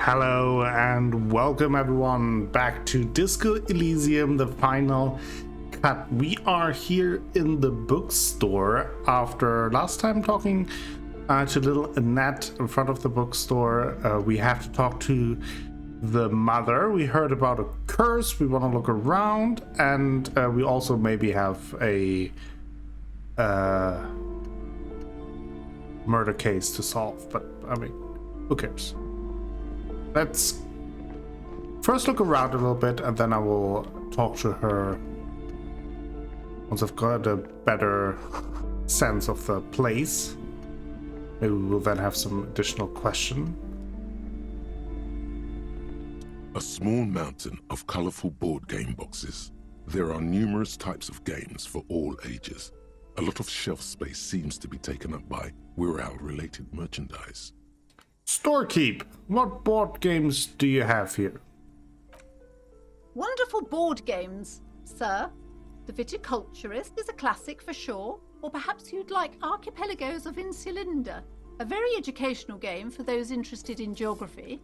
Hello and welcome everyone back to Disco Elysium, the final cut. We are here in the bookstore after last time talking to little Annette in front of the bookstore. We have to talk to the mother. We heard about a curse. We want to look around, and we also maybe have a murder case to solve, but I mean, who cares? Let's first look around a little bit, and then I will talk to her once I've got a better sense of the place. Maybe we will then have some additional question. A small mountain of colorful board game boxes. There are numerous types of games for all ages. A lot of shelf space seems to be taken up by Wirral-related merchandise. Storekeep, what board games do you have here? Wonderful board games, sir. The Viticulturist is a classic for sure, or perhaps you'd like Archipelagos of Insulinda, a very educational game for those interested in geography.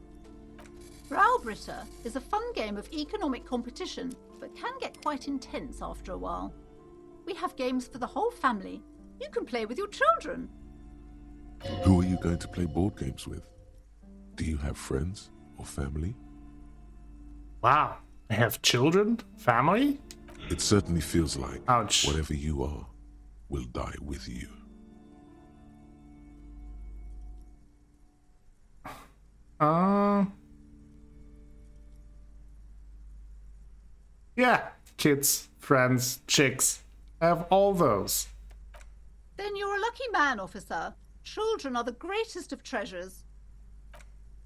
Ralbrita is a fun game of economic competition, but can get quite intense after a while. We have games for the whole family. You can play with your children. Who are you going to play board games with? Do you have friends or family? Wow, I have children? Family? It certainly feels like Ouch. whatever you are will die with you. Yeah, kids, friends, chicks. I have all those. Then you're a lucky man, officer. Children are the greatest of treasures.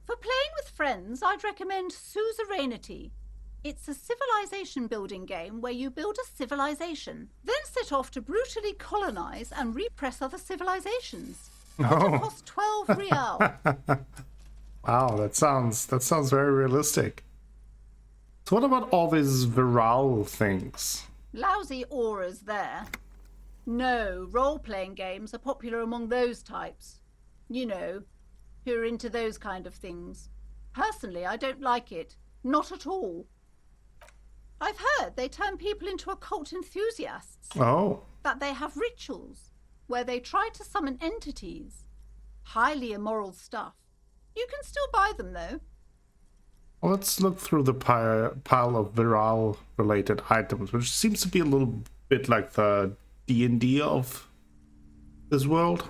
For playing with friends, I'd recommend Suzerainty. It's a civilization building game where you build a civilization, then set off to brutally colonize and repress other civilizations. It'll cost 12 real. Wow, that sounds very realistic. So what about all these viral things? Lousy auras there. No, role-playing games are popular among those types. You know, who are into those kind of things. Personally, I don't like it. Not at all. I've heard they turn people into occult enthusiasts. Oh. That they have rituals where they try to summon entities. Highly immoral stuff. You can still buy them, though. Well, let's look through the pile of viral-related items, which seems to be a little bit like the D&D of this world.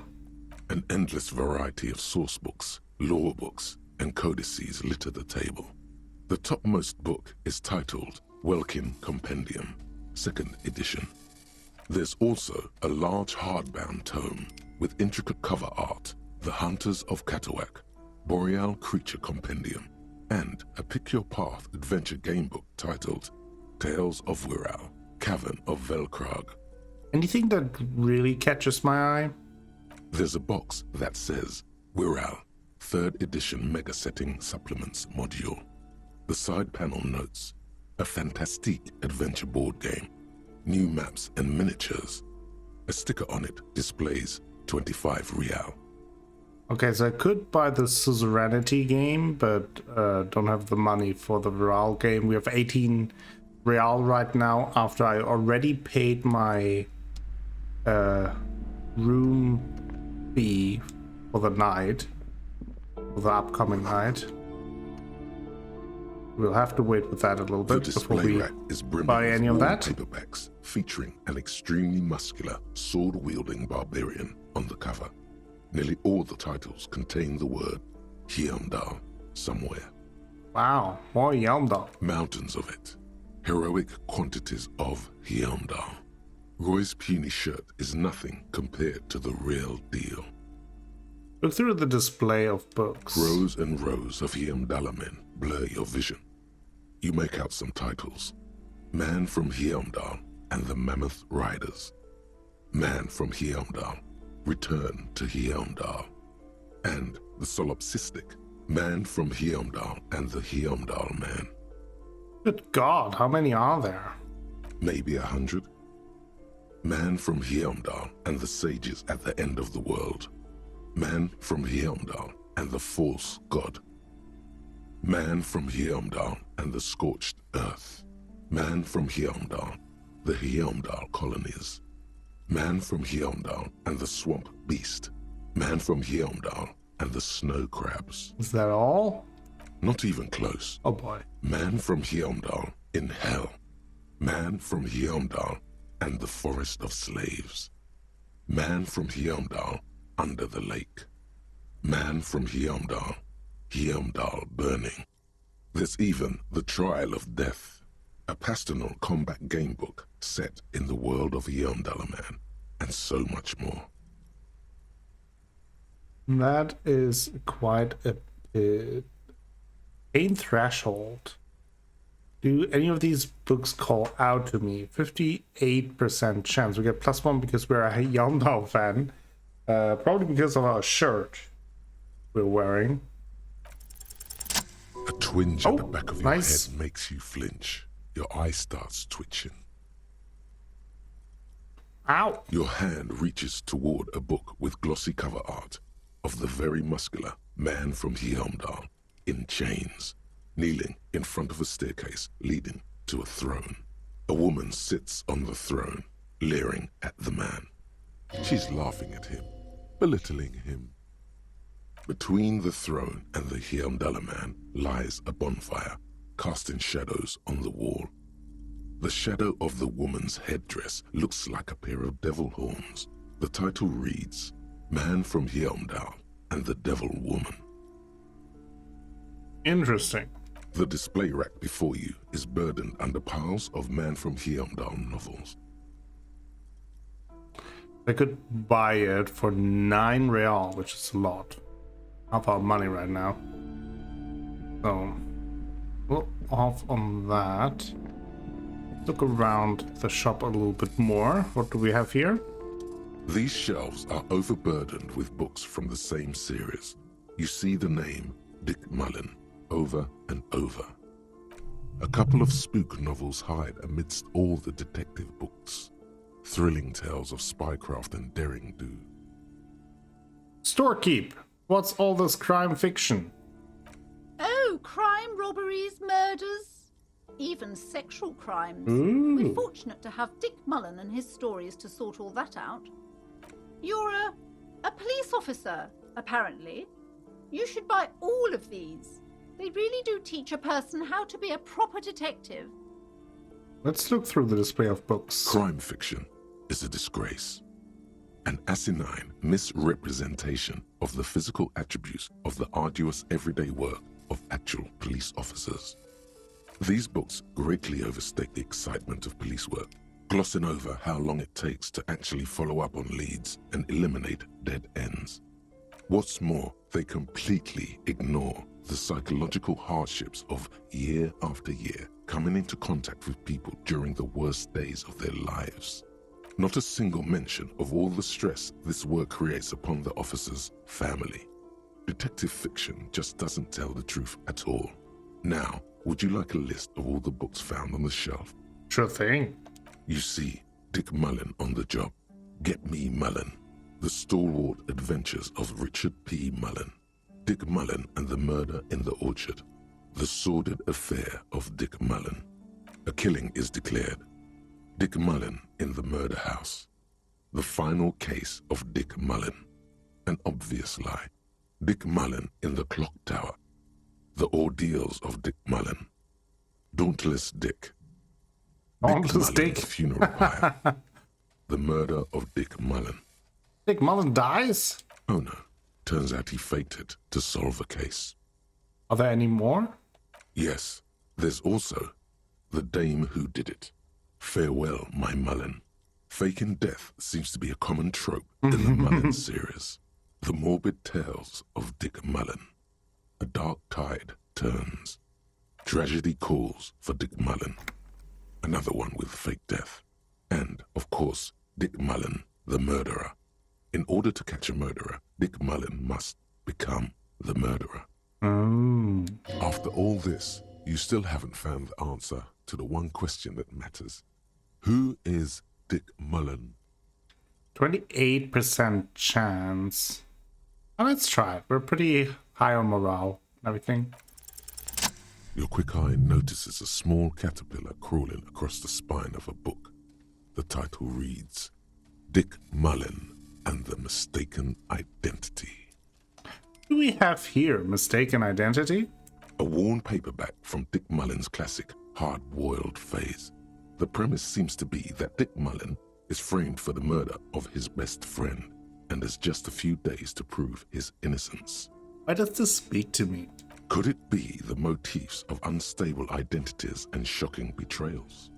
An endless variety of source books, lore books, and codices litter the table. The topmost book is titled Welkin Compendium, 2nd edition. There's also a large hardbound tome with intricate cover art, The Hunters of Katawak, Boreal Creature Compendium, and a Pick-Your-Path adventure game book titled Tales of Wirral, Cavern of Velkrag. Anything that really catches my eye? There's a box that says Wirral, 3rd edition Mega Setting Supplements Module. The side panel notes, a fantastique adventure board game, new maps and miniatures. A sticker on it displays 25 real. Okay, so I could buy the Suzerainty game, but don't have the money for the Viral game. We have 18 real right now after I already paid my room fee for the night, for the upcoming night. We'll have to wait with that a little bit before we buy any of that. Paperbacks featuring an extremely muscular, sword-wielding barbarian on the cover. Nearly all the titles contain the word Hyamdal somewhere. Wow, more Hyamdal. Mountains of it. Heroic quantities of Hyamdal. Roy's puny shirt is nothing compared to the real deal. Look through the display of books. Rows and rows of Hyamdalamen blur your vision. You make out some titles. Man from Hyamdal and the Mammoth Riders. Man from Hyamdal, Return to Hyamdal. And the solipsistic Man from Hyamdal and the Hyamdal Man. Good God, how many are there? Maybe 100. Man from Hyamdal and the sages at the end of the world. Man from Hyamdal and the false god. Man from Heimdall and the Scorched Earth. Man from Heimdall, the Heimdall colonies. Man from Heimdall and the Swamp Beast. Man from Heimdall and the Snow Crabs. Is that all? Not even close. Oh boy. Man from Heimdall in Hell. Man from Heimdall and the Forest of Slaves. Man from Heimdall under the lake. Man from Heimdall, Heimdall burning. There's even The Trial of Death, a pastoral combat game book set in the world of Heimdall Man, and so much more. That is quite a bit. Pain threshold. Do any of these books call out to me? 58% chance. We get +1 because we're a Heimdall fan. Probably because of our shirt we're wearing. A twinge at the back of your nice. head makes you flinch. Your eye starts twitching. Ow! Your hand reaches toward a book with glossy cover art of the very muscular man from Heimdall in chains, kneeling in front of a staircase leading to a throne. A woman sits on the throne, leering at the man. She's laughing at him, belittling him. Between the throne and the Heimdall man lies a bonfire, casting shadows on the wall. The shadow of the woman's headdress looks like a pair of devil horns. The title reads, Man from Heimdall and the Devil Woman. Interesting. The display rack before you is burdened under piles of Man from Heimdall novels. I could buy it for 9 real, which is a lot. Half our money right now. So, we'll off on that. Look around the shop a little bit more. What do we have here? These shelves are overburdened with books from the same series. You see the name Dick Mullen over and over. A couple of spook novels hide amidst all the detective books. Thrilling tales of spycraft and daring do. Storekeep! What's all this crime fiction? Oh, crime, robberies, murders, even sexual crimes. Ooh. We're fortunate to have Dick Mullen and his stories to sort all that out. You're a police officer, apparently. You should buy all of these. They really do teach a person how to be a proper detective. Let's look through the display of books. Crime fiction is a disgrace. An asinine misrepresentation of the physical attributes of the arduous everyday work of actual police officers. These books greatly overstate the excitement of police work, glossing over how long it takes to actually follow up on leads and eliminate dead ends. What's more, they completely ignore the psychological hardships of year after year coming into contact with people during the worst days of their lives. Not a single mention of all the stress this work creates upon the officer's family. Detective fiction just doesn't tell the truth at all. Now, would you like a list of all the books found on the shelf? Sure thing. You see Dick Mullen on the job. Get Me Mullen. The Stalwart Adventures of Richard P. Mullen. Dick Mullen and the Murder in the Orchard. The Sordid Affair of Dick Mullen. A killing is declared. Dick Mullen in the Murder House. The Final Case of Dick Mullen. An Obvious Lie. Dick Mullen in the Clock Tower. The Ordeals of Dick Mullen. Dauntless Dick. Dauntless Mullen Dick. Funeral Pyre. The Murder of Dick Mullen. Dick Mullen dies? Oh no, turns out he fainted to solve a case. Are there any more? Yes, there's also The Dame Who Did It. Farewell, My Mullen. Faking death seems to be a common trope in the Mullen series. The Morbid Tales of Dick Mullen. A Dark Tide Turns. Tragedy Calls for Dick Mullen. Another one with fake death. And, of course, Dick Mullen, the Murderer. In order to catch a murderer, Dick Mullen must become the murderer. Oh. After all this, you still haven't found the answer to the one question that matters. Who is Dick Mullen? 28% chance. Well, let's try it. We're pretty high on morale and everything. Your quick eye notices a small caterpillar crawling across the spine of a book. The title reads, Dick Mullen and the Mistaken Identity. Do we have here Mistaken Identity? A worn paperback from Dick Mullen's classic Hard-Boiled Phase. The premise seems to be that Dick Mullen is framed for the murder of his best friend and has just a few days to prove his innocence. Why does this speak to me? Could it be the motifs of unstable identities and shocking betrayals?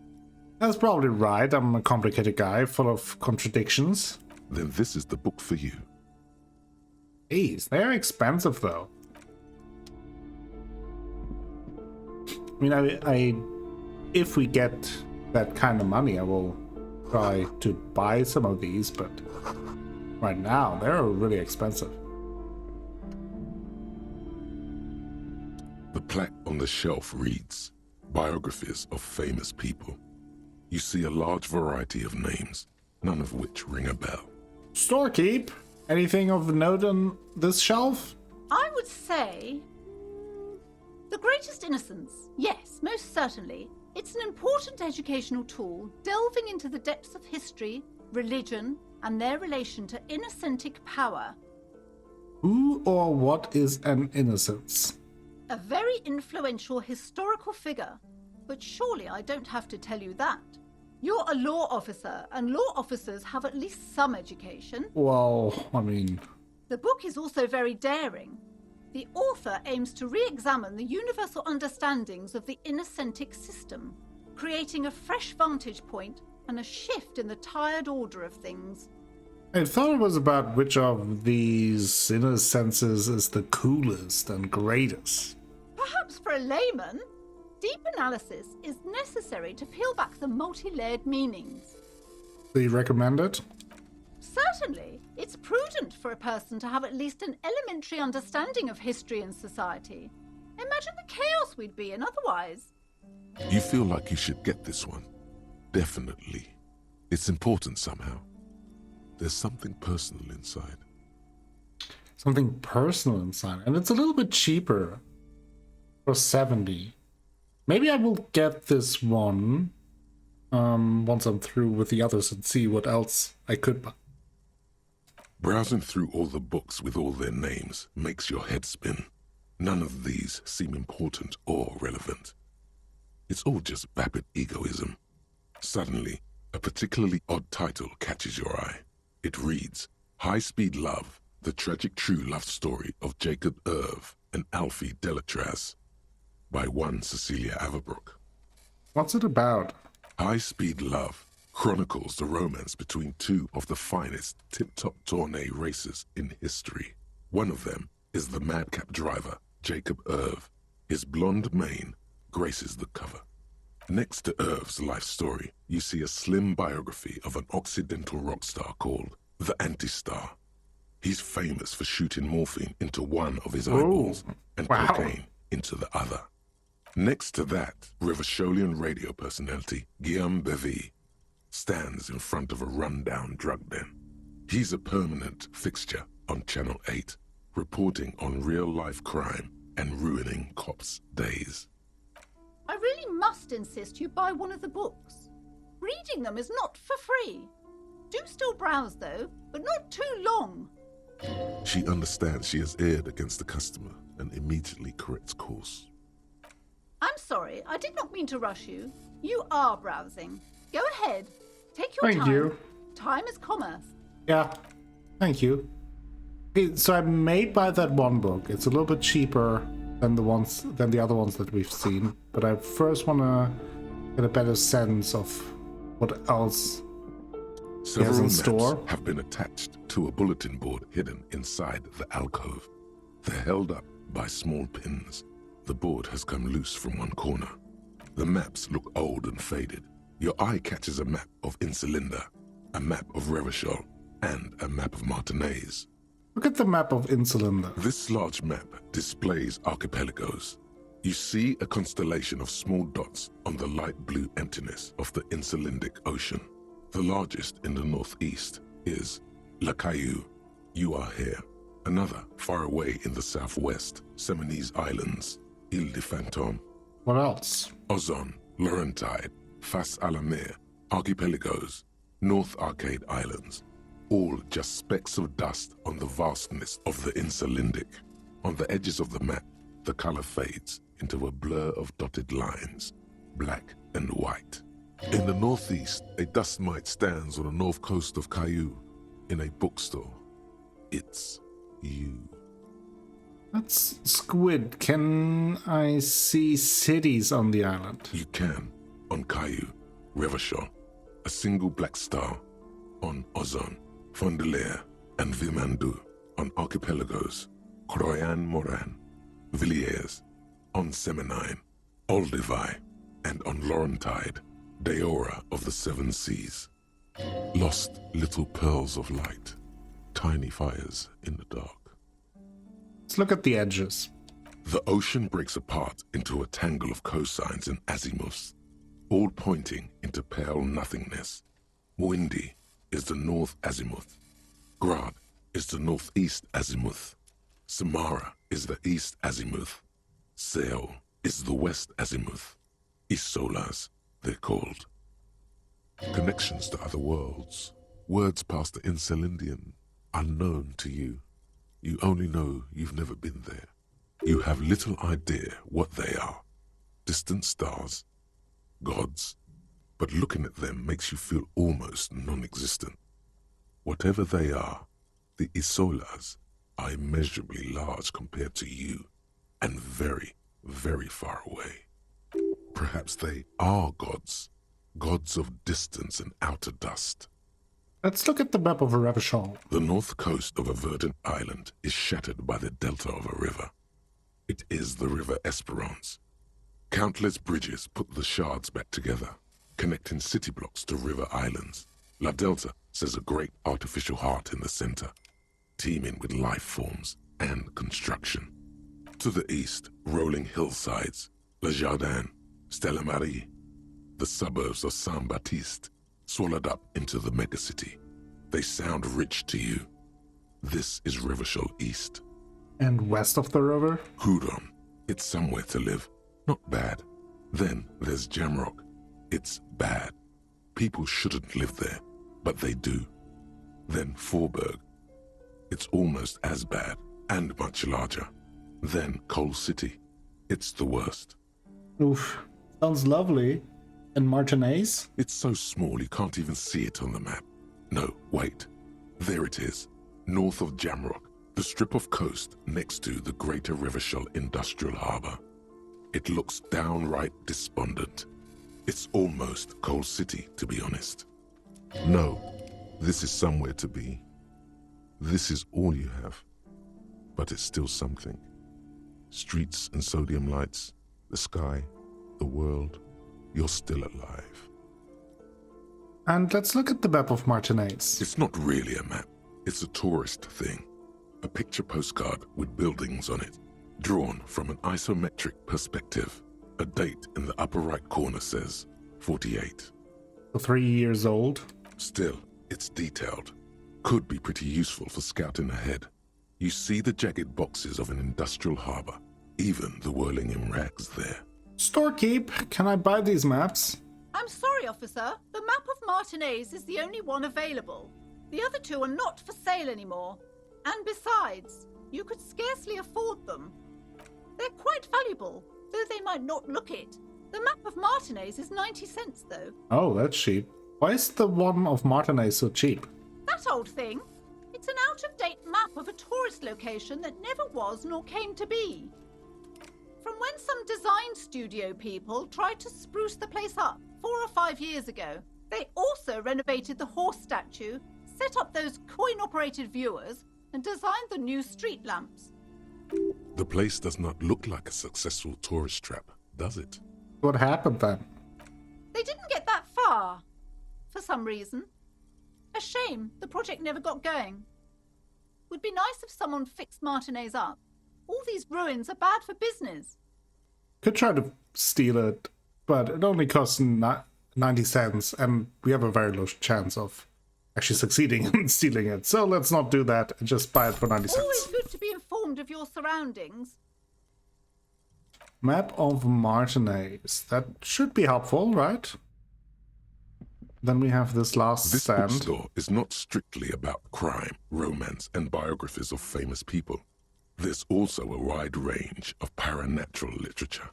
That's probably right. I'm a complicated guy full of contradictions. Then this is the book for you. Jeez, they're expensive though. I mean, I if we get that kind of money, I will try to buy some of these, but right now they're really expensive. The plaque on the shelf reads, Biographies of Famous People. You see a large variety of names, none of which ring a bell. Storekeep, anything of note on this shelf? I would say The Greatest Innocence. Yes, most certainly. It's an important educational tool delving into the depths of history, religion, and their relation to innocentic power. Who or what is an innocence? A very influential historical figure. But surely I don't have to tell you that. You're a law officer, and law officers have at least some education. Well, I mean... The book is also very daring. The author aims to re-examine the universal understandings of the innocentic system, creating a fresh vantage point and a shift in the tired order of things. I thought it was about which of these innocences is the coolest and greatest. Perhaps for a layman, deep analysis is necessary to peel back the multi-layered meanings. Do you recommend it? Certainly, it's prudent for a person to have at least an elementary understanding of history and society. Imagine the chaos we'd be in otherwise. You feel like you should get this one. Definitely. It's important somehow. There's something personal inside. Something personal inside. And it's a little bit cheaper. For 70. Maybe I will get this one once I'm through with the others and see what else I could buy. Browsing through all the books with all their names makes your head spin. None of these seem important or relevant. It's all just vapid egoism. Suddenly, a particularly odd title catches your eye. It reads, High-Speed Love, the tragic true love story of Jacob Irv and Alfie Delatraz, by one Cecilia Averbrook. What's it about? High-Speed Love chronicles the romance between two of the finest tip-top tourney racers in history. One of them is the madcap driver, Jacob Irv. His blonde mane graces the cover. Next to Irv's life story, you see a slim biography of an Occidental rock star called the Anti-Star. He's famous for shooting morphine into one of his eyeballs and cocaine into the other. Next to that, Revacholian radio personality Guillaume Bevy stands in front of a rundown drug den. He's a permanent fixture on Channel 8, reporting on real-life crime and ruining cops' days. I really must insist you buy one of the books. Reading them is not for free. Do still browse, though, but not too long. She understands she has erred against the customer and immediately corrects course. I'm sorry, I did not mean to rush you. You are browsing. Go ahead. Take your time. Thank you. Time is commerce. Yeah, thank you. Okay, so I may buy that one book. It's a little bit cheaper than the other ones that we've seen, but I first want to get a better sense of what else he has Several in maps store. have been attached to a bulletin board hidden inside the alcove. They're held up by small pins. The board has come loose from one corner. The maps look old and faded. Your eye catches a map of Insulinda, a map of Revachol, and a map of Martinez. Look at the map of Insulinda. This large map displays archipelagos. You see a constellation of small dots on the light blue emptiness of the Insulindic Ocean. The largest in the northeast is La Caillou. You are here. Another, far away in the southwest, Seminese Islands, Ile de Fantôme. What else? Ozon, Laurentide, Fas Alamir, Archipelagos, North Arcade Islands, all just specks of dust on the vastness of the Insulindic. On the edges of the map, the color fades into a blur of dotted lines, black and white. In the northeast, a dust mite stands on the north coast of Caillou in a bookstore. It's you. That's Squid. Can I see cities on the island? You can, on Caillou, Revachol, a single black star, on Ozon, Fondelier, and Vilmandu, on Archipelagos, Croyan Moran, Villiers, on Seminine, Olduvai, and on Laurentide, Deora of the Seven Seas. Lost little pearls of light, tiny fires in the dark. Let's look at the edges. The ocean breaks apart into a tangle of cosines and azimuths, all pointing into pale nothingness. Windy is the north azimuth. Grad is the northeast azimuth. Samara is the east azimuth. Seo is the west azimuth. Isolas, they're called. Connections to other worlds. Words past the Insulindian, unknown to you. You only know you've never been there. You have little idea what they are. Distant stars, gods, but looking at them makes you feel almost non-existent. Whatever they are, the Isolas are immeasurably large compared to you, and very, very far away. Perhaps they are gods, gods of distance and outer dust. Let's look at the map of Revachol. The north coast of a verdant island is shattered by the delta of a river. It is the River Esperance. Countless bridges put the shards back together, connecting city blocks to river islands. La Delta says a great artificial heart in the center, teeming with life forms and construction. To the east, rolling hillsides, Le Jardin, Stella Marie, the suburbs of Saint-Baptiste, swallowed up into the megacity. They sound rich to you. This is Revachol East. And west of the river? Hudon. It's somewhere to live. Not bad. Then there's Jamrock. It's bad. People shouldn't live there, but they do. Then Forberg. It's almost as bad, and much larger. Then Coal City. It's the worst. Oof. Sounds lovely. And Martinez? It's so small you can't even see it on the map. No, wait. There it is. North of Jamrock. The strip of coast next to the Greater Revachol Industrial Harbor. It looks downright despondent. It's almost Coal City, to be honest. No, this is somewhere to be. This is all you have. But it's still something. Streets and sodium lights, the sky, the world. You're still alive. And let's look at the map of Martinez. It's not really a map. It's a tourist thing. A picture postcard with buildings on it, drawn from an isometric perspective. A date in the upper right corner says 48. 3 years old. Still, it's detailed. Could be pretty useful for scouting ahead. You see the jagged boxes of an industrial harbor, even the whirling in rags there. Storekeep, can I buy these maps? I'm sorry, officer. The map of Martinez is the only one available. The other two are not for sale anymore. And besides, you could scarcely afford them. They're quite valuable, though they might not look it. The map of Martinez is 90 cents, though. Oh, that's cheap. Why is the one of Martinez so cheap? That old thing. It's an out-of-date map of a tourist location that never was nor came to be. From when some design studio people tried to spruce the place up 4 or 5 years ago. They also renovated the horse statue, set up those coin-operated viewers, and designed the new street lamps. The place does not look like a successful tourist trap, does it? What happened then? They didn't get that far, for some reason. A shame the project never got going. Would be nice if someone fixed Martinez up. All these ruins are bad for business. Could try to steal it, but it only costs 90 cents, and we have a very low chance of actually succeeding in stealing it. So let's not do that and just buy it for 90 cents. Always good to be informed of your surroundings. Map of Martinez. That should be helpful, right? Then we have this last This stand. bookstore is not strictly about crime, romance, and biographies of famous people. There's also a wide range of paranatural literature.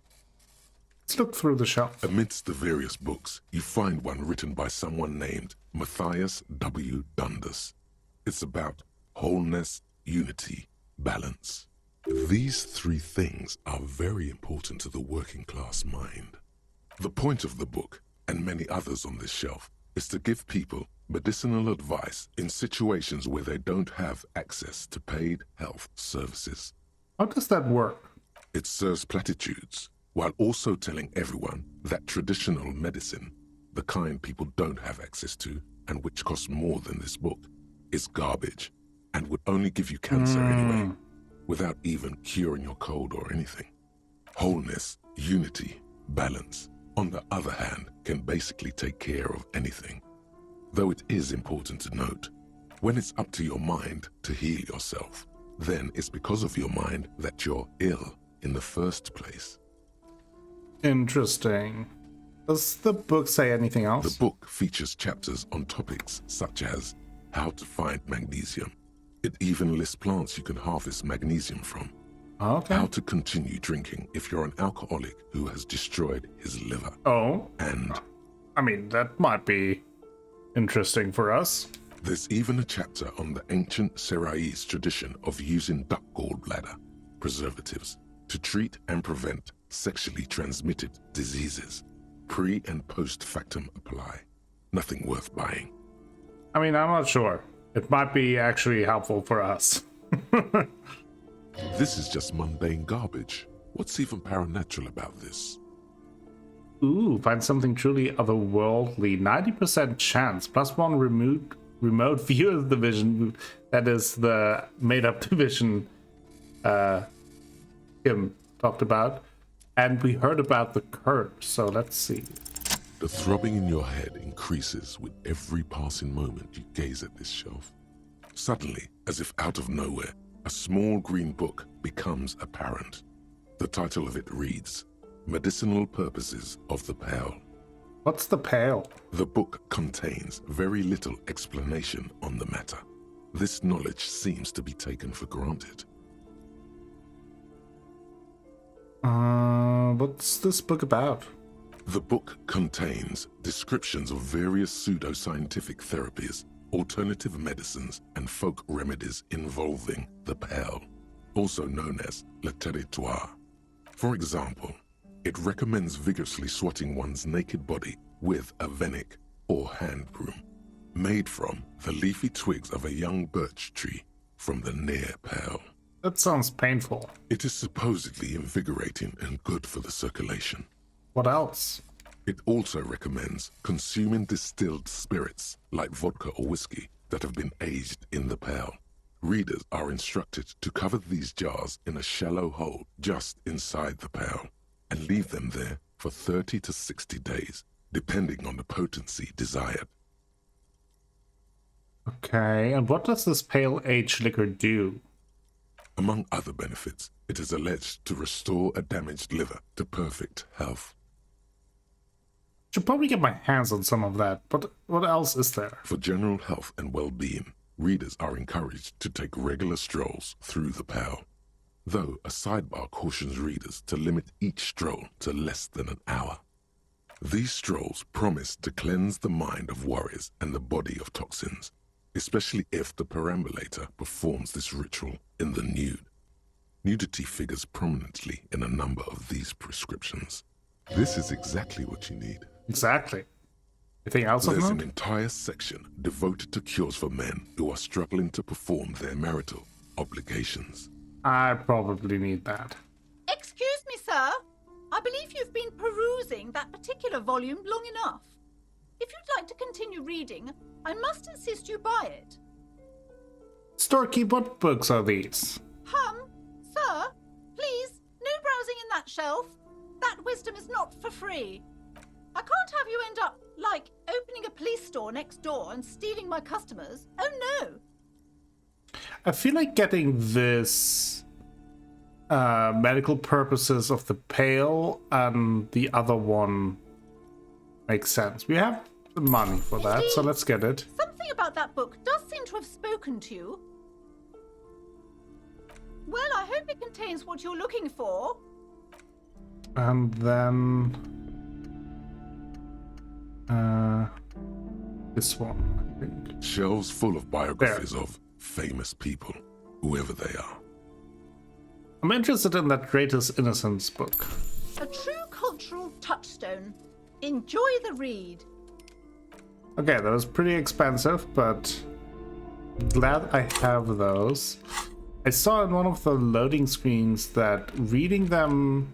Let's look through the shelf. Amidst the various books, you find one written by someone named Matthias W. Dundas. It's about wholeness, unity, balance. These three things are very important to the working class mind. The point of the book, and many others on this shelf, is to give people medicinal advice in situations where they don't have access to paid health services. How does that work? It serves platitudes, while also telling everyone that traditional medicine, the kind people don't have access to and which costs more than this book, is garbage and would only give you cancer anyway, without even curing your cold or anything. Wholeness, unity, balance, on the other hand, can basically take care of anything. Though it is important to note, when it's up to your mind to heal yourself, then it's because of your mind that you're ill in the first place. Interesting. Does the book say anything else? The book features chapters on topics such as how to find magnesium. It even lists plants you can harvest magnesium from. Okay. How to continue drinking if you're an alcoholic who has destroyed his liver. Oh. And I mean, that might be interesting for us. there's even a chapter on the ancient Seraise tradition of using duck gallbladder preservatives to treat and prevent sexually transmitted diseases. Pre and post factum apply. Nothing worth buying. I mean, I'm not sure. It might be actually helpful for us. This is just mundane garbage. What's even paranatural about this? Ooh, find something truly otherworldly. 90% chance. +1 remote viewer division. That is the made-up division Kim talked about. And we heard about the curse, so let's see. The throbbing in your head increases with every passing moment you gaze at this shelf. Suddenly, as if out of nowhere, a small green book becomes apparent. The title of it reads, Medicinal Purposes of the Pale. What's the pale? The book contains very little explanation on the matter. This knowledge seems to be taken for granted. What's this book about? The book contains descriptions of various pseudoscientific therapies, alternative medicines, and folk remedies involving the pale, also known as le territoire. For example, it recommends vigorously swatting one's naked body with a venik, or hand broom, made from the leafy twigs of a young birch tree from the near pale. That sounds painful. It is supposedly invigorating and good for the circulation. What else? It also recommends consuming distilled spirits like vodka or whiskey that have been aged in the pale. Readers are instructed to cover these jars in a shallow hole just inside the pale and leave them there for 30 to 60 days, depending on the potency desired. Okay, and what does this pale aged liquor do? Among other benefits, it is alleged to restore a damaged liver to perfect health. Should probably get my hands on some of that, but what else is there? For general health and well-being, readers are encouraged to take regular strolls through the pale, though a sidebar cautions readers to limit each stroll to less than an hour. These strolls promise to cleanse the mind of worries and the body of toxins, especially if the perambulator performs this ritual in the nude. Nudity figures prominently in a number of these prescriptions. This is exactly what you need. Exactly. Anything else of There's an note? entire section devoted to cures for men who are struggling to perform their marital obligations. I probably need that. Excuse me, sir. I believe you've been perusing that particular volume long enough. If you'd like to continue reading, I must insist you buy it. Storekeep, what books are these? Sir, please, no browsing in that shelf. That wisdom is not for free. I can't have you end up, like, opening a police store next door and stealing my customers. Oh no! I feel like getting this medical purposes of the pail, and the other one makes sense. We have the money for that, so let's get it. Something about that book does seem to have spoken to you. Well, I hope it contains what you're looking for. And then this one, I think. Shelves full of biographies of famous people, whoever they are. I'm interested in that Greatest Innocence book. A true cultural touchstone. Enjoy the read. Okay, that was pretty expensive, but glad I have those. I saw in one of the loading screens that reading them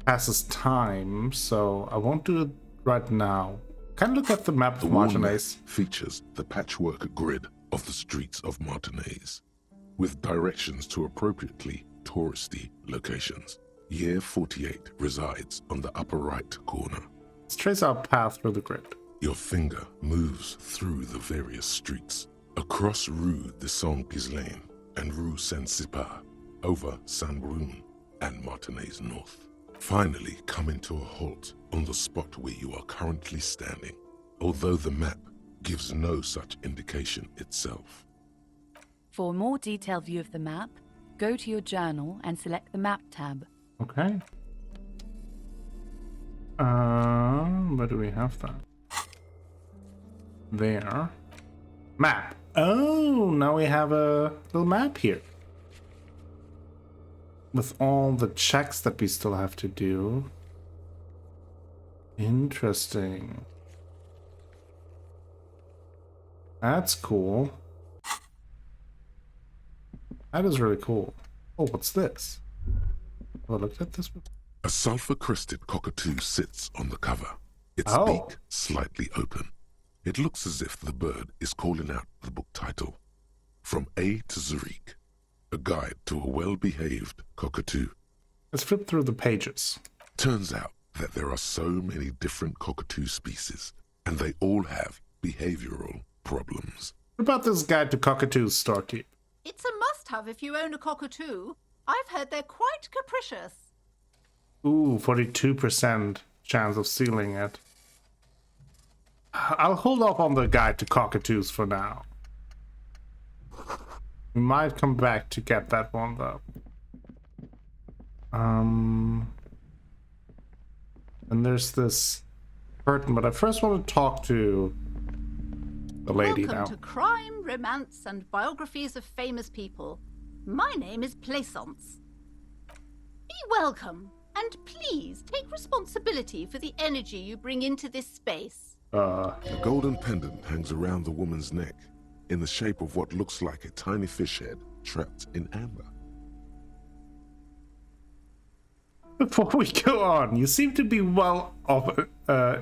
passes time, so I won't do it right now. Can look at the map of Martinez. Features the patchwork grid of the streets of Martinez, with directions to appropriately touristy locations. Year 48 resides on the upper right corner. Let's trace our path through the grid. Your finger moves through the various streets, across Rue de Saint-Ghislain and Rue Saint-Sipar, over Saint-Brun and Martinez North. Finally coming to a halt on the spot where you are currently standing, although the map gives no such indication itself. For a more detailed view of the map, go to your journal and select the Map tab. Okay. Where do we have that? There. Map. Oh, now we have a little map here. With all the checks that we still have to do. Interesting. That's cool. That is really cool. Oh, what's this? Have I looked at this before? A sulfur-crested cockatoo sits on the cover, its Oh. beak slightly open. It looks as if the bird is calling out the book title, From A to Zurich, a guide to a well-behaved cockatoo. Let's flip through the pages. Turns out that there are so many different cockatoo species, and they all have behavioral problems. What about this guide to cockatoos, Starkeep? It's a must-have if you own a cockatoo. I've heard they're quite capricious. Ooh, 42% chance of stealing it. I'll hold off on the guide to cockatoos for now. We might come back to get that one though. And there's this curtain, but I first want to talk to the lady Welcome now. to Crime, Romance, and Biographies of Famous People. My name is Plaisance. Be welcome, and please take responsibility for the energy you bring into this space. A golden pendant hangs around the woman's neck, in the shape of what looks like a tiny fish head trapped in amber. Before we go on, you seem to be well off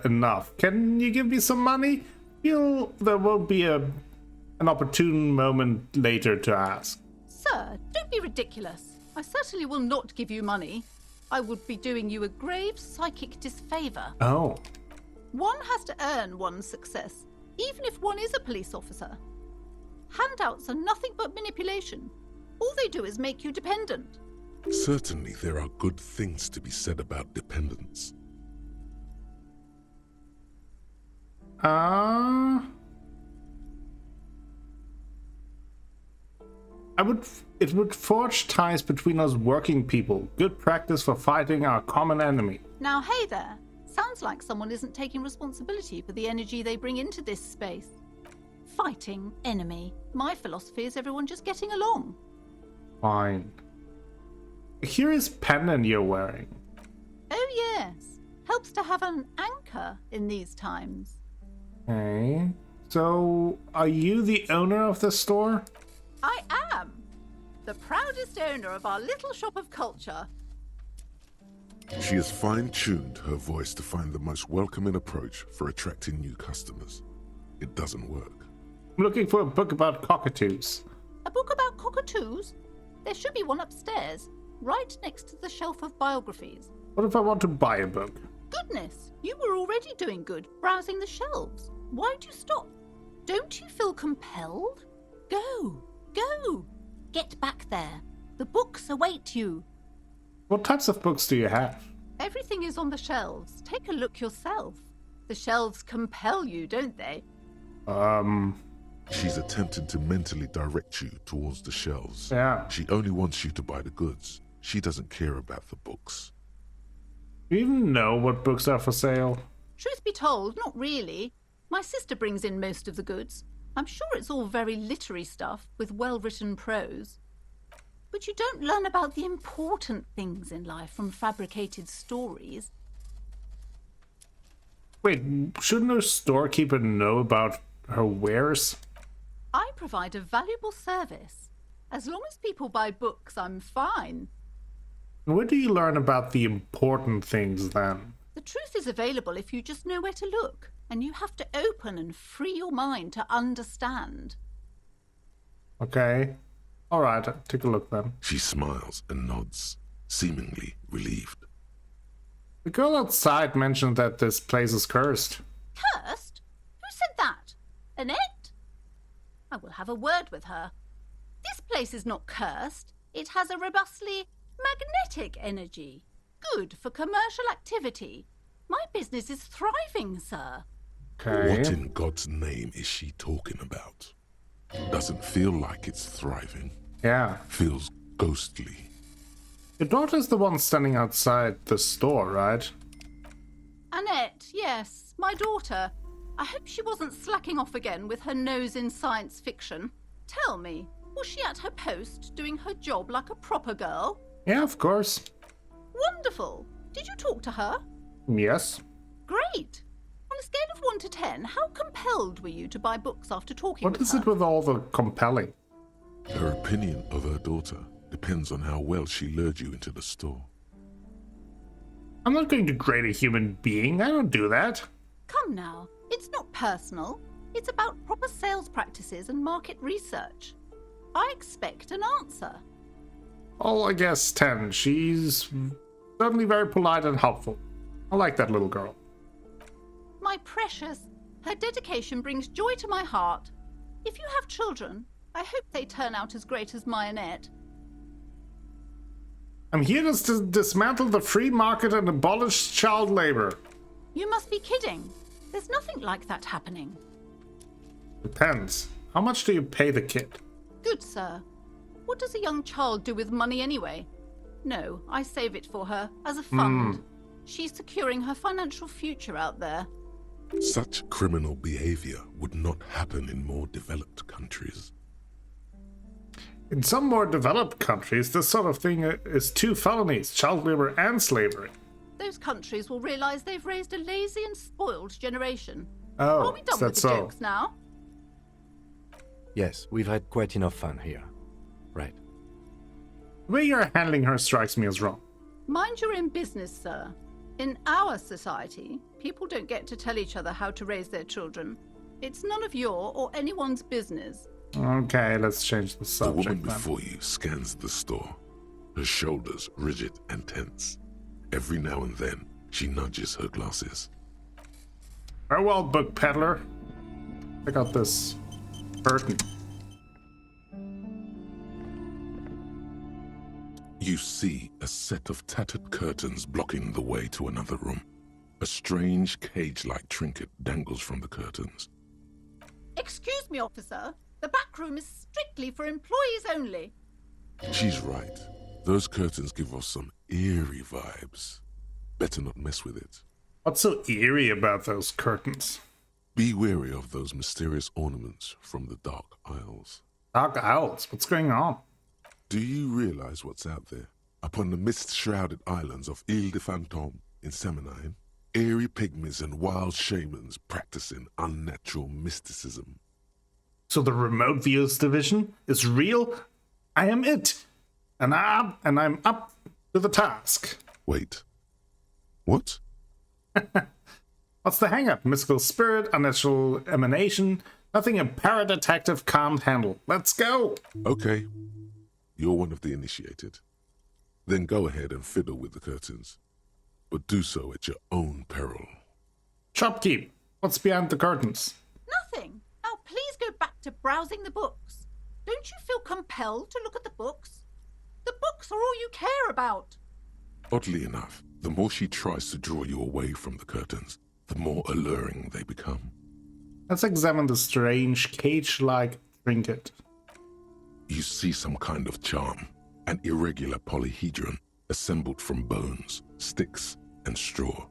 enough. Can you give me some money? Feel there won't be an opportune moment later to ask. Sir, don't be ridiculous. I certainly will not give you money. I would be doing you a grave psychic disfavor. Oh, One has to earn one's success, even if one is a police officer. Handouts are nothing but manipulation. All they do is make you dependent. Certainly there are good things to be said about dependence. it would forge ties between us working people. Good practice for fighting our common enemy. Now, hey there. Sounds like someone isn't taking responsibility for the energy they bring into this space. Fighting enemy. My philosophy is everyone just getting along. Fine. A curious pendant you're wearing. Oh yes. Helps to have an anchor in these times. Okay. So, are you the owner of the store? I am. The proudest owner of our little shop of culture. She has fine-tuned her voice to find the most welcoming approach for attracting new customers. It doesn't work. I'm looking for a book about cockatoos. A book about cockatoos? There should be one upstairs, right next to the shelf of biographies. What if I want to buy a book? Goodness, you were already doing good, browsing the shelves. Why'd you stop? Don't you feel compelled? Go! Go! Get back there. The books await you. What types of books do you have? Everything is on the shelves. Take a look yourself. The shelves compel you, don't they? She's attempting to mentally direct you towards the shelves. Yeah. She only wants you to buy the goods. She doesn't care about the books. Do you even know what books are for sale? Truth be told, not really. My sister brings in most of the goods. I'm sure it's all very literary stuff with well-written prose. But you don't learn about the important things in life from fabricated stories. Wait, shouldn't her storekeeper know about her wares? I provide a valuable service. As long as people buy books, I'm fine. Where do you learn about the important things then? The truth is available if you just know where to look, and you have to open and free your mind to understand. Okay. Alright, take a look then. She smiles and nods, seemingly relieved. The girl outside mentioned that this place is cursed. Cursed? Who said that? Annette? I will have a word with her. This place is not cursed. It has a robustly magnetic energy. Good for commercial activity. My business is thriving, sir. Okay. What in God's name is she talking about? Doesn't feel like it's thriving. Yeah. Feels ghostly. Your daughter's the one standing outside the store, right? Annette, yes, my daughter. I hope she wasn't slacking off again with her nose in science fiction. Tell me, was she at her post doing her job like a proper girl? Yeah, of course. Wonderful. Did you talk to her? Yes. Great. On a scale of 1 to 10, how compelled were you to buy books after talking What with is her? it with all the compelling? Her opinion of her daughter depends on how well she lured you into the store. I'm not going to grade a human being. I don't do that. Come now, it's not personal. It's about proper sales practices and market research. I expect an answer. Oh, I guess 10. She's certainly very polite and helpful. I like that little girl. My precious, her dedication brings joy to my heart. If you have children, I hope they turn out as great as my Annette. I'm here to dismantle the free market and abolish child labor. You must be kidding. There's nothing like that happening. Depends. How much do you pay the kid? Good, sir. What does a young child do with money anyway? No, I save it for her as a fund. She's securing her financial future out there. Such criminal behavior would not happen in more developed countries. In some more developed countries, this sort of thing is 2 felonies, child labor and slavery. Those countries will realize they've raised a lazy and spoiled generation. Oh, Are we done is that with the so? jokes now? Yes, we've had quite enough fun here. Right. The way you're handling her strikes me as wrong. Mind your own business, sir. In our society, people don't get to tell each other how to raise their children. It's none of your or anyone's business. Okay, let's change the The subject woman then. before you scans the store, her shoulders rigid and tense. Every now and then, she nudges her glasses. Farewell, book peddler. Check out this curtain. You see a set of tattered curtains blocking the way to another room. A strange cage-like trinket dangles from the curtains. Excuse me, officer. The back room is strictly for employees only. She's right. Those curtains give off some eerie vibes. Better not mess with it. What's so eerie about those curtains? Be wary of those mysterious ornaments from the Dark Isles. Dark owls, what's going on? Do you realize what's out there? Upon the mist-shrouded islands of Ile de Fantôme in Seminine, eerie pygmies and wild shamans practicing unnatural mysticism. So the remote views division is real? I am it! And I'm up to the task. Wait. What? What's the hang-up? Mystical spirit, unnatural emanation, nothing a paradetective can't handle. Let's go! Okay. You're one of the initiated. Then go ahead and fiddle with the curtains. But do so at your own peril. Shopkeep, what's behind the curtains? Nothing. Now please go back to browsing the books. Don't you feel compelled to look at the books? The books are all you care about. Oddly enough, the more she tries to draw you away from the curtains, the more alluring they become. Let's examine the strange cage-like trinket. You see some kind of charm, an irregular polyhedron assembled from bones, sticks, and straw.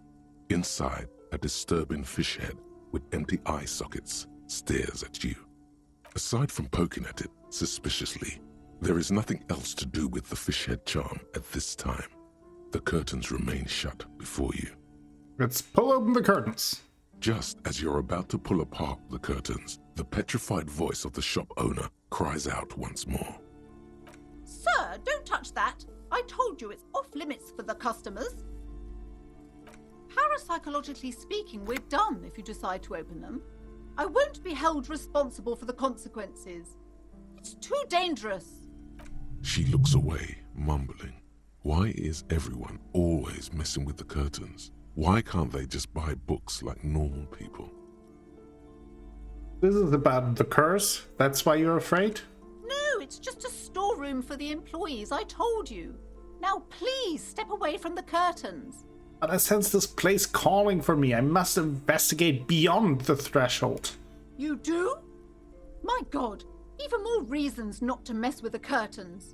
Inside, a disturbing fish head with empty eye sockets stares at you. Aside from poking at it suspiciously, there is nothing else to do with the fish head charm at this time. The curtains remain shut before you. Let's pull open the curtains. Just as you're about to pull apart the curtains, the petrified voice of the shop owner cries out once more. Sir, don't touch that. I told you it's off limits for the customers. Parapsychologically speaking, we're done if you decide to open them. I won't be held responsible for the consequences. It's too dangerous. She looks away, mumbling. Why is everyone always messing with the curtains? Why can't they just buy books like normal people? This is about the curse? That's why you're afraid? No, it's just a storeroom for the employees, I told you. Now please step away from the curtains. But I sense this place calling for me. I must investigate beyond the threshold. You do? My God, even more reasons not to mess with the curtains.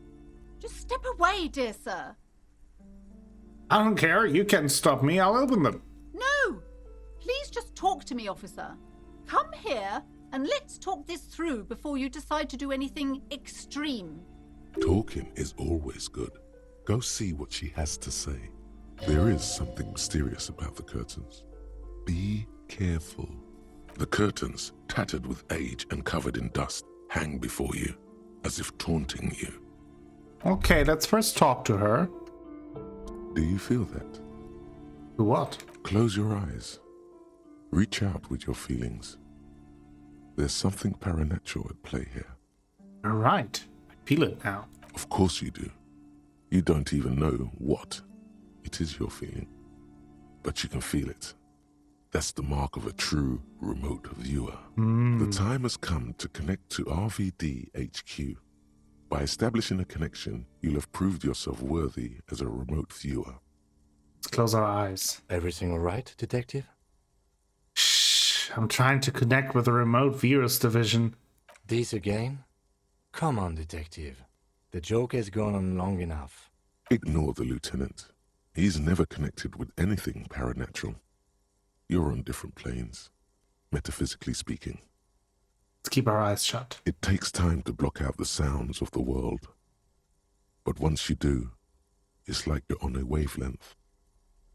Just step away, dear sir. I don't care. You can stop me. I'll open them. No! Please just talk to me, officer. Come here and let's talk this through before you decide to do anything extreme. Talking is always good. Go see what she has to say. There is something mysterious about the curtains. Be careful. The curtains, tattered with age and covered in dust, hang before you, as if taunting you. Okay, let's first talk to her. Do you feel that? What? Close your eyes. Reach out with your feelings. There's something paranatural at play here. All right. I feel it now. Of course you do. You don't even know what it is you're feeling, but you can feel it. That's the mark of a true remote viewer. The time has come to connect to RVD HQ. By establishing a connection, you'll have proved yourself worthy as a remote viewer. Let's close our eyes. Everything all right, detective? Shh. I'm trying to connect with the remote viewers division. This again? Come on, detective. The joke has gone on long enough. Ignore the lieutenant. He's never connected with anything paranatural. You're on different planes, metaphysically speaking. Let's keep our eyes shut. It takes time to block out the sounds of the world. But once you do, it's like you're on a wavelength.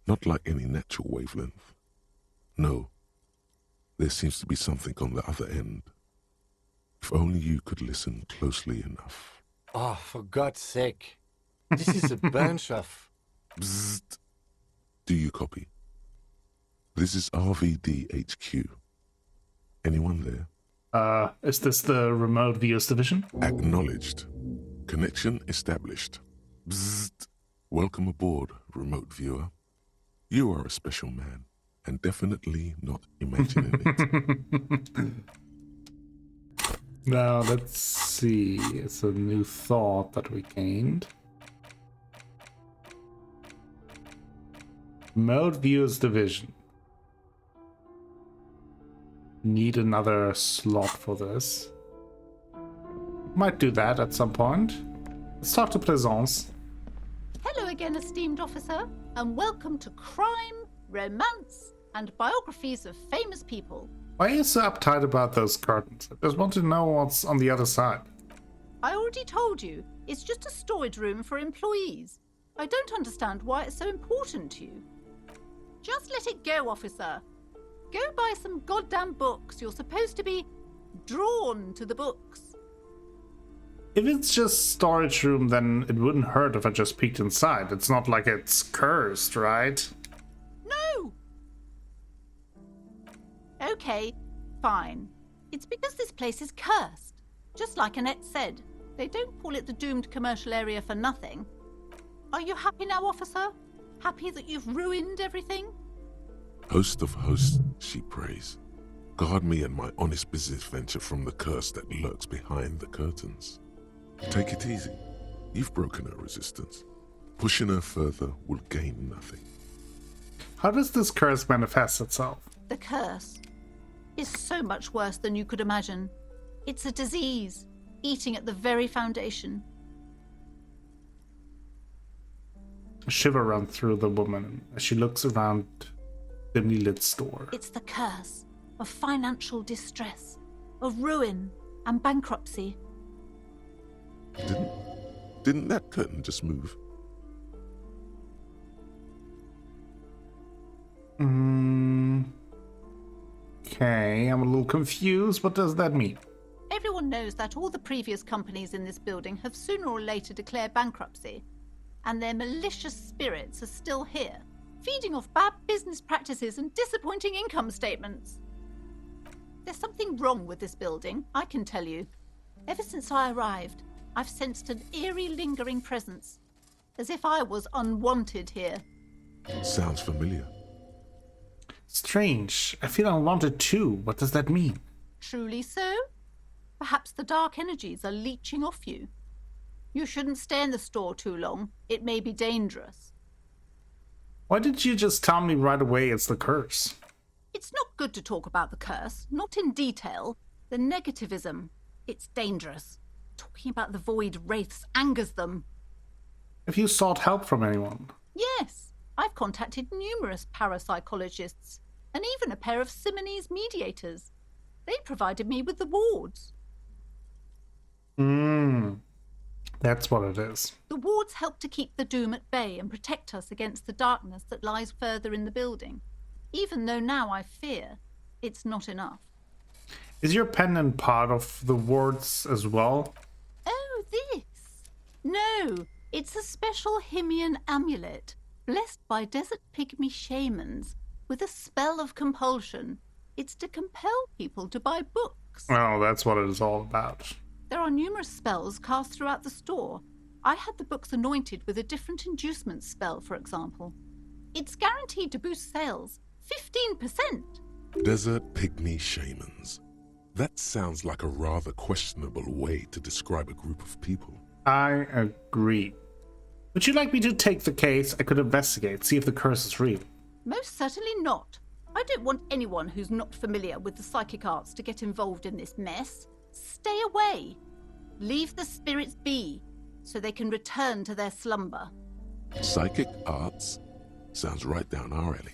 Not like any natural wavelength. No, there seems to be something on the other end. If only you could listen closely enough. Oh, for God's sake. This is a bunch of... Bzzzt. Do you copy? This is RVD HQ. Anyone there? Is this the remote viewers division? Acknowledged. Connection established. Bzzzt. Welcome aboard, remote viewer. You are a special man, and definitely not imagining it. Now, let's see. It's a new thought that we gained. Remote viewers division. Need another slot for this. Might do that at some point. Let's talk to Plaisance. Hello again, esteemed officer, and welcome to Crime, Romance, and Biographies of Famous People. Why are you so uptight about those curtains? I just want to know what's on the other side. I already told you, it's just a storage room for employees. I don't understand why it's so important to you. Just let it go, officer. Go buy some goddamn books. You're supposed to be drawn to the books. If it's just storage room, then it wouldn't hurt if I just peeked inside. It's not like it's cursed, right? No! Okay, fine. It's because this place is cursed. Just like Annette said, they don't call it the doomed commercial area for nothing. Are you happy now, officer? Happy that you've ruined everything? Host of hosts, she prays. Guard me and my honest business venture from the curse that lurks behind the curtains. Take it easy. You've broken her resistance. Pushing her further will gain nothing. How does this curse manifest itself? The curse is so much worse than you could imagine. It's a disease, eating at the very foundation. A shiver runs through the woman as she looks around the dimly lit store. It's the curse of financial distress, of ruin and bankruptcy. Didn't that curtain just move? Okay, I'm a little confused. What does that mean? Everyone knows that all the previous companies in this building have sooner or later declared bankruptcy, and their malicious spirits are still here, feeding off bad business practices and disappointing income statements. There's something wrong with this building, I can tell you. Ever since I arrived, I've sensed an eerie, lingering presence, as if I was unwanted here. Sounds familiar. Strange. I feel unwanted too. What does that mean? Truly so? Perhaps the dark energies are leeching off you. You shouldn't stay in the store too long. It may be dangerous. Why didn't you just tell me right away it's the curse? It's not good to talk about the curse, not in detail. The negativism, it's dangerous. Talking about the void wraiths angers them. Have you sought help from anyone? Yes, I've contacted numerous parapsychologists, and even a pair of Simonese mediators. They provided me with the wards. That's what it is. The wards help to keep the doom at bay and protect us against the darkness that lies further in the building. Even though now I fear, it's not enough. Is your pendant part of the wards as well? Oh, this? No, it's a special Himian amulet, blessed by desert pygmy shamans, with a spell of compulsion. It's to compel people to buy books. Oh, that's what it is all about. There are numerous spells cast throughout the store. I had the books anointed with a different inducement spell, for example. It's guaranteed to boost sales 15%. Desert pygmy shamans. That sounds like a rather questionable way to describe a group of people. I agree. Would you like me to take the case? I could investigate, see if the curse is real. Most certainly not. I don't want anyone who's not familiar with the psychic arts to get involved in this mess. Stay away. Leave the spirits be, so they can return to their slumber. Psychic arts? Sounds right down our alley.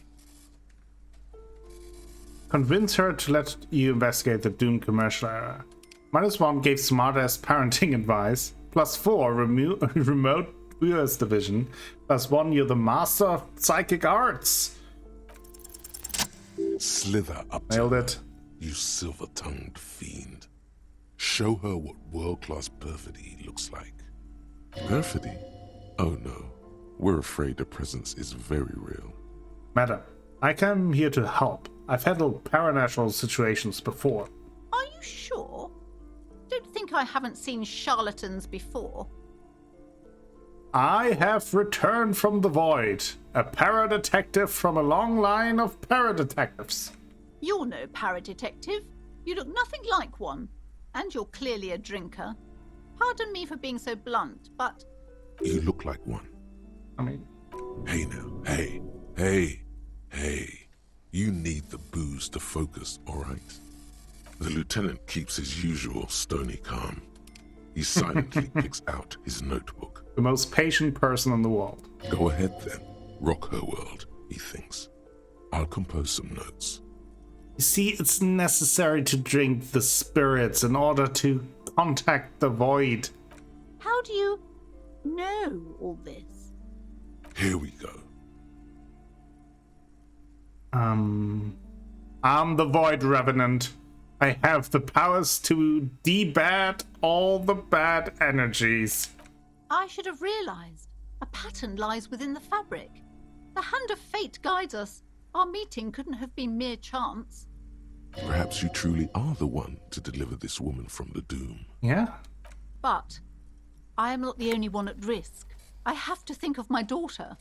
Convince her to let you investigate the doomed commercial era. -1 gave smartass parenting advice. +4 remote viewers division. +1 you're the master of psychic arts. Slither up to Nailed her, it. you silver-tongued fiend. Show her what world-class perfidy looks like. Perfidy? Oh no, we're afraid the presence is very real. Madam, I come here to help. I've handled paranatural situations before. Are you sure? Don't think I haven't seen charlatans before. I have returned from the void, a para-detective from a long line of para-detectives. You're no paradetective. You look nothing like one. And you're clearly a drinker. Pardon me for being so blunt, but... You look like one. I mean, Hey now, hey. You need the booze to focus, all right? The lieutenant keeps his usual stony calm. He silently picks out his notebook. the most patient person in the world. Go ahead then. Rock her world, he thinks. I'll compose some notes. You see, it's necessary to drink the spirits in order to contact the void. How do you know all this? Here we go. I'm the Void Revenant. I have the powers to debat all the bad energies. I should have realized. A pattern lies within the fabric. The hand of fate guides us. Our meeting couldn't have been mere chance. Perhaps you truly are the one to deliver this woman from the doom. Yeah? But I am not the only one at risk. I have to think of my daughter.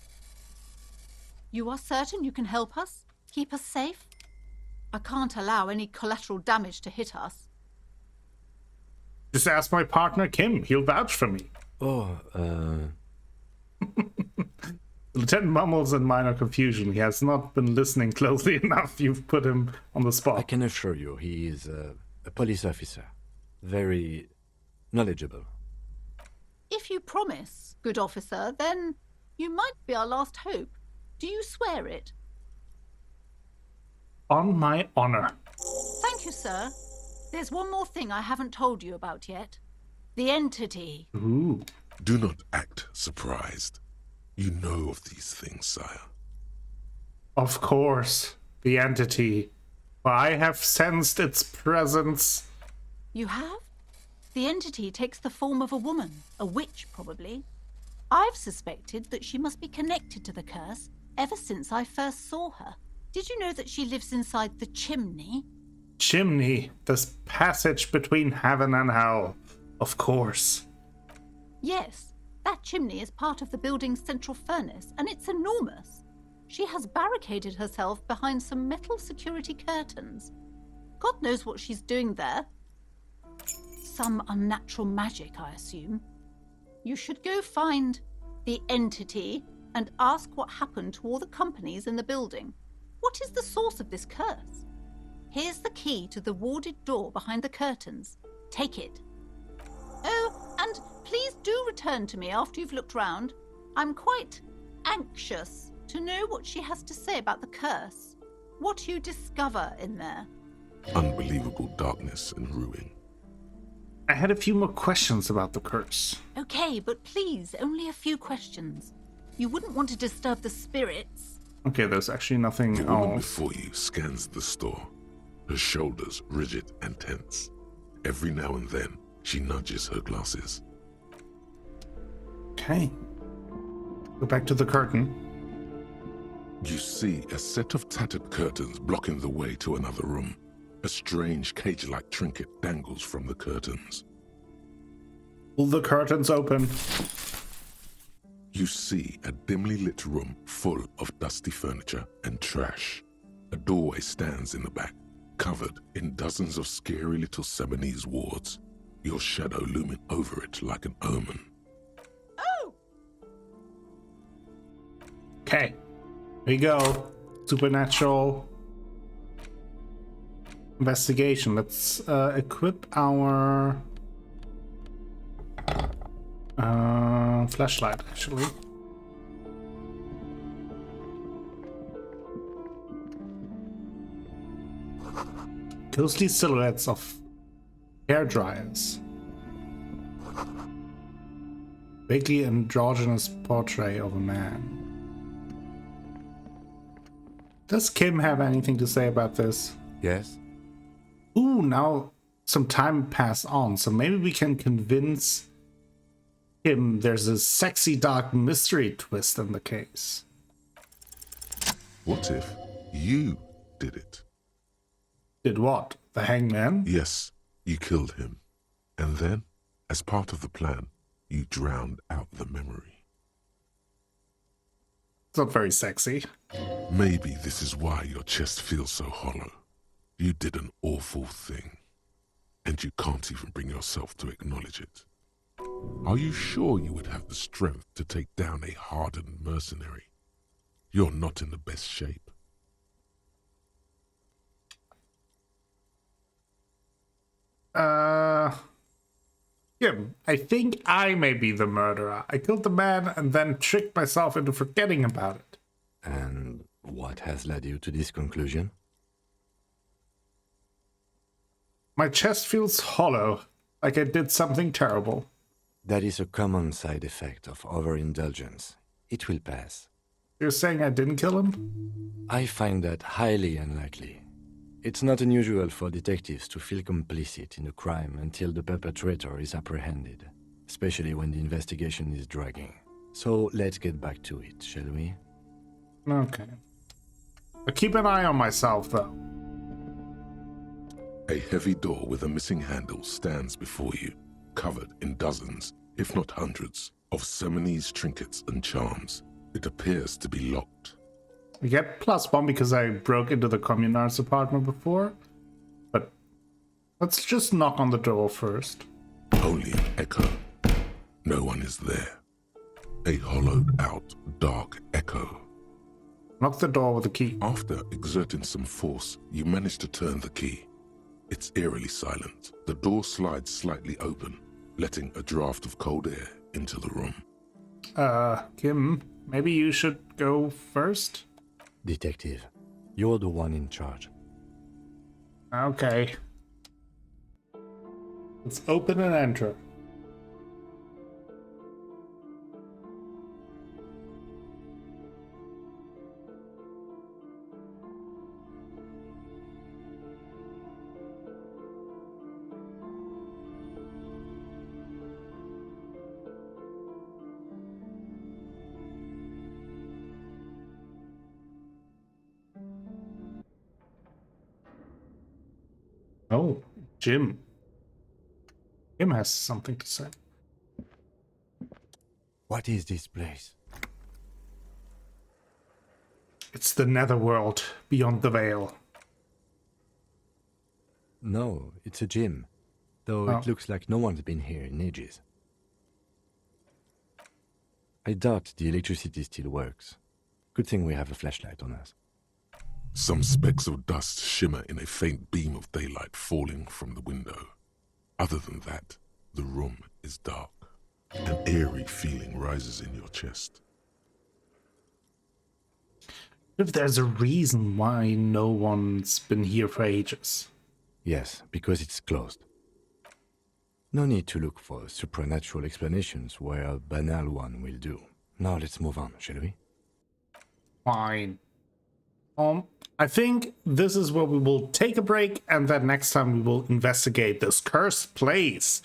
You are certain you can help us? Keep us safe? I can't allow any collateral damage to hit us. Just ask my partner Kim. He'll vouch for me. Oh, The lieutenant mumbles in minor confusion. He has not been listening closely enough. You've put him on the I spot. can assure you he is a police officer. Very knowledgeable. If you promise, good officer, then you might be our last hope. Do you swear it? On my honor. Thank you, sir. There's one more thing I haven't told you about yet. The entity. Ooh. Do not act surprised. You know of these things, sire. Of course. The entity. I have sensed its presence. You have? The entity takes the form of a woman, a witch probably. I've suspected that she must be connected to the curse ever since I first saw her. Did you know that she lives inside the chimney? Chimney. This passage between heaven and hell. Of course. Yes, that chimney is part of the building's central furnace, and it's enormous. She has barricaded herself behind some metal security curtains. God knows what she's doing there. Some unnatural magic, I assume. You should go find the entity and ask what happened to all the companies in the building. What is the source of this curse? Here's the key to the warded door behind the curtains. Take it. Oh, and please do return to me after you've looked round. I'm quite anxious to know what she has to say about the curse. What you discover in there. Unbelievable darkness and ruin. I had a few more questions about the curse. Okay, but please, only a few questions. You wouldn't want to disturb the spirits. Okay, there's actually nothing The woman else. before you scans the store, her shoulders rigid and tense. Every now and then, she nudges her glasses. Okay. Go back to the curtain. You see a set of tattered curtains blocking the way to another room. A strange cage-like trinket dangles from the curtains. Pull the curtains open. You see a dimly lit room full of dusty furniture and trash. A doorway stands in the back, covered in dozens of scary little Seminese wards, your shadow looming over it like an omen. Oh! Okay. Here we go. Supernatural investigation. Let's equip our flashlight, actually. Ghostly silhouettes of hair dryers. Vaguely androgynous portrait of a man. Does Kim have anything to say about this? Yes? Ooh, now some time passed on, so maybe we can convince him there's a sexy dark mystery twist in the case. What if you did it? Did what? The hangman? Yes, you killed him. And then, as part of the plan, you drowned out the memory. It's not very sexy. Maybe this is why your chest feels so hollow. You did an awful thing, and you can't even bring yourself to acknowledge it. Are you sure you would have the strength to take down a hardened mercenary? You're not in the best shape. Kim, I think I may be the murderer. I killed the man and then tricked myself into forgetting about it. And what has led you to this conclusion? My chest feels hollow, like I did something terrible. That is a common side effect of overindulgence. It will pass. You're saying I didn't kill him? I find that highly unlikely. It's not unusual for detectives to feel complicit in a crime until the perpetrator is apprehended, especially when the investigation is dragging. So let's get back to it, shall we? Okay. But keep an eye on myself, though. A heavy door with a missing handle stands before you, covered in dozens, if not hundreds, of Seminese trinkets and charms. It appears to be locked. I get +1 because I broke into the communard's apartment before. But let's just knock on the door first. Only an echo. No one is there. A hollowed-out, dark echo. Lock the door with a key. After exerting some force, you manage to turn the key. It's eerily silent. The door slides slightly open, letting a draft of cold air into the room. Kim, maybe you should go first? Detective, you're the one in charge. Okay. Let's open and enter. Oh, Jim. Jim has something to say. What is this place? It's the netherworld beyond the veil. No, it's a gym. Though Oh. it looks like no one's been here in ages. I doubt the electricity still works. Good thing we have a flashlight on us. Some specks of dust shimmer in a faint beam of daylight falling from the window. Other than that, the room is dark. An eerie feeling rises in your chest. If there's a reason why no one's been here for ages. Yes, because it's closed. No need to look for supernatural explanations where a banal one will do. Now let's move on, shall we? Fine. I think this is where we will take a break, and then next time we will investigate this cursed place.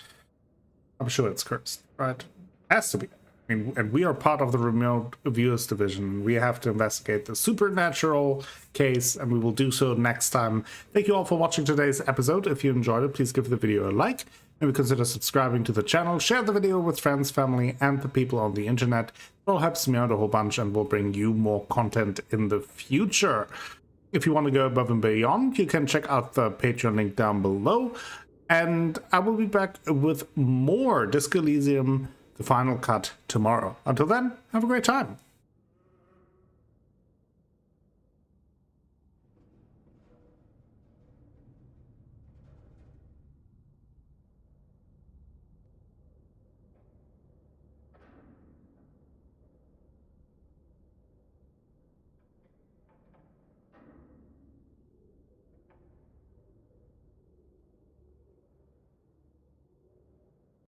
I'm sure it's cursed, right? Has to be. I mean, and we are part of the remote viewers division. We have to investigate the supernatural case, and we will do so next time. Thank you all for watching today's episode. If you enjoyed it, please give the video a like. Maybe consider subscribing to the channel. Share the video with friends, family, and the people on the internet. It all helps me out a whole bunch and will bring you more content in the future. If you want to go above and beyond, you can check out the Patreon link down below. And I will be back with more Disco Elysium, the final cut, tomorrow. Until then, have a great time.